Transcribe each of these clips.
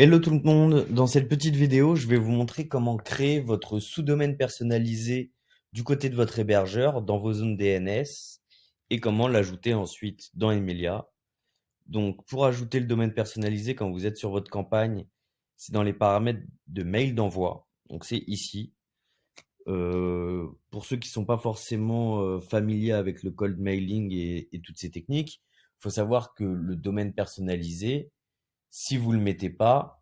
Hello tout le monde, dans cette petite vidéo, je vais vous montrer comment créer votre sous-domaine personnalisé du côté de votre hébergeur dans vos zones DNS et comment l'ajouter ensuite dans Emilia. Donc pour ajouter le domaine personnalisé quand vous êtes sur votre campagne, c'est dans les paramètres de mail d'envoi, donc c'est ici. Pour ceux qui ne sont pas forcément familiers avec le cold mailing et toutes ces techniques, il faut savoir que le domaine personnalisé, si vous ne le mettez pas,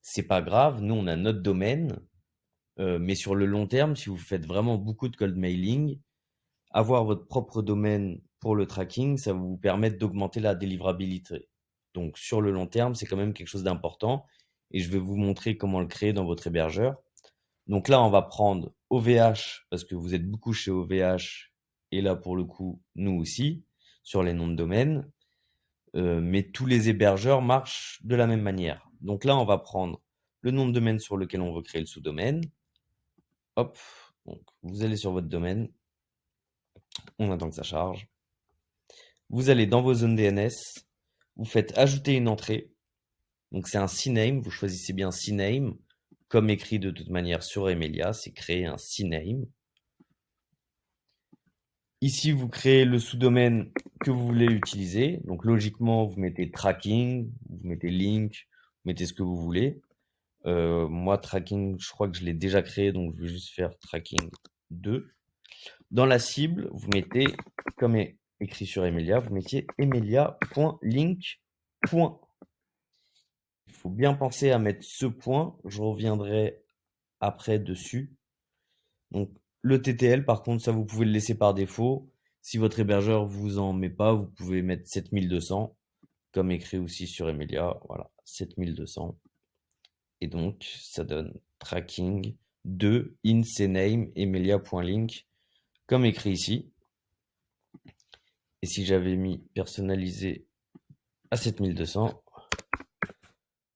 c'est pas grave, nous on a notre domaine, mais sur le long terme, si vous faites vraiment beaucoup de cold mailing, avoir votre propre domaine pour le tracking, ça va vous permettre d'augmenter la délivrabilité. Donc sur le long terme, c'est quand même quelque chose d'important et je vais vous montrer comment le créer dans votre hébergeur. Donc là, on va prendre OVH parce que vous êtes beaucoup chez OVH et là pour le coup, nous aussi, sur les noms de domaine. Mais tous les hébergeurs marchent de la même manière. Donc là, on va prendre le nom de domaine sur lequel on veut créer le sous-domaine. Hop, donc vous allez sur votre domaine, on attend que ça charge. Vous allez dans vos zones DNS, vous faites ajouter une entrée. Donc c'est un CNAME, vous choisissez bien CNAME, comme écrit de toute manière sur Emilia, c'est créer un CNAME. Ici, vous créez le sous-domaine que vous voulez utiliser. Donc logiquement, vous mettez tracking, vous mettez link, vous mettez ce que vous voulez. Moi, tracking, je crois que je l'ai déjà créé, donc je vais juste faire tracking 2. Dans la cible, vous mettez, comme est écrit sur Emilia, vous mettiez emilia.link. Il faut bien penser à mettre ce point, je reviendrai après dessus. Donc le TTL, par contre, ça vous pouvez le laisser par défaut. Si votre hébergeur vous en met pas, vous pouvez mettre 7200, comme écrit aussi sur Emilia. Voilà, 7200. Et donc, ça donne tracking de in-cname emilia.link, comme écrit ici. Et si j'avais mis personnalisé à 7200,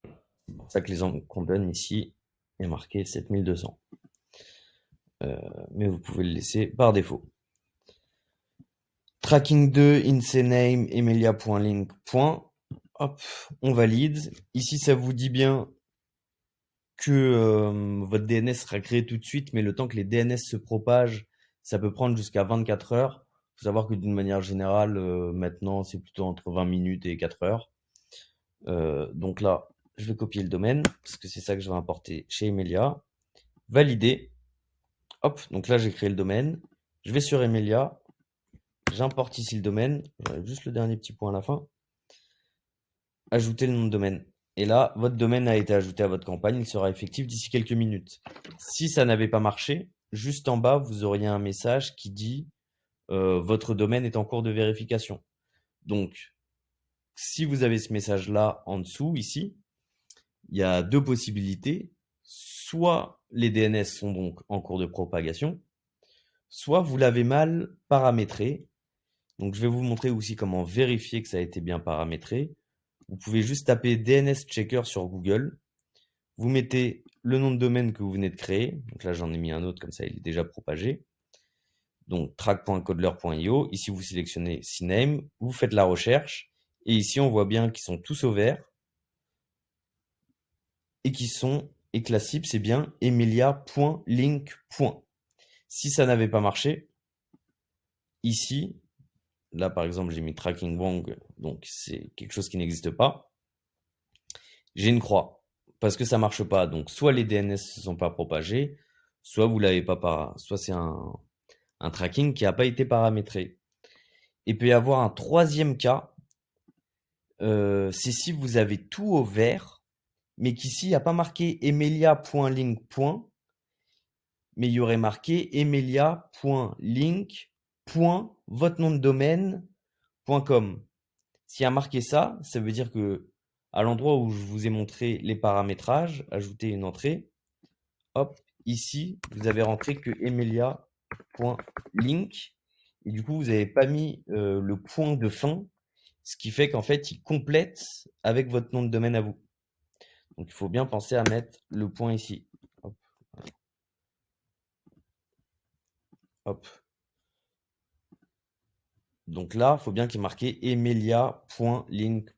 c'est pour ça que l'exemple qu'on donne ici est marqué 7200. Mais vous pouvez le laisser par défaut. Tracking 2, in-cname emilia.link. Hop, on valide. Ici, ça vous dit bien que votre DNS sera créé tout de suite, mais le temps que les DNS se propagent, ça peut prendre jusqu'à 24 heures. Il faut savoir que d'une manière générale, maintenant, c'est plutôt entre 20 minutes et 4 heures. Donc là, je vais copier le domaine, parce que c'est ça que je vais importer chez Emilia. Valider. Hop, donc là, j'ai créé le domaine. Je vais sur Emilia. J'importe ici le domaine. J'enlève juste le dernier petit point à la fin. Ajouter le nom de domaine. Et là, votre domaine a été ajouté à votre campagne, il sera effectif d'ici quelques minutes. Si ça n'avait pas marché, juste en bas, vous auriez un message qui dit votre domaine est en cours de vérification. Donc, si vous avez ce message-là en dessous, ici, il y a deux possibilités. Soit les DNS sont donc en cours de propagation, soit vous l'avez mal paramétré. Donc, je vais vous montrer aussi comment vérifier que ça a été bien paramétré. Vous pouvez juste taper DNS Checker sur Google. Vous mettez le nom de domaine que vous venez de créer. Donc là, j'en ai mis un autre, comme ça, il est déjà propagé. Donc track.codler.io. Ici, vous sélectionnez CNAME. Vous faites la recherche. Et ici, on voit bien qu'ils sont tous au vert. Et que la cible, c'est bien emilia.link. Si ça n'avait pas marché, ici, là, par exemple, j'ai mis tracking wrong. Donc, c'est quelque chose qui n'existe pas. J'ai une croix parce que ça marche pas. Donc, soit les DNS ne se sont pas propagés, soit vous l'avez pas soit c'est un tracking qui n'a pas été paramétré. Il peut y avoir un troisième cas, c'est si vous avez tout au vert, mais qu'ici il n'y a pas marqué emilia.link. Mais il y aurait marqué emilia.link. Votre nom de domaine.com. S'il y a marqué ça, ça veut dire que à l'endroit où je vous ai montré les paramétrages, ajouter une entrée, hop, ici, vous avez rentré que emilia.link. Et du coup, vous n'avez pas mis le point de fin, ce qui fait qu'en fait, il complète avec votre nom de domaine à vous. Donc, il faut bien penser à mettre le point ici. Hop. Hop. Donc là, il faut bien qu'il y ait marqué emilia.link.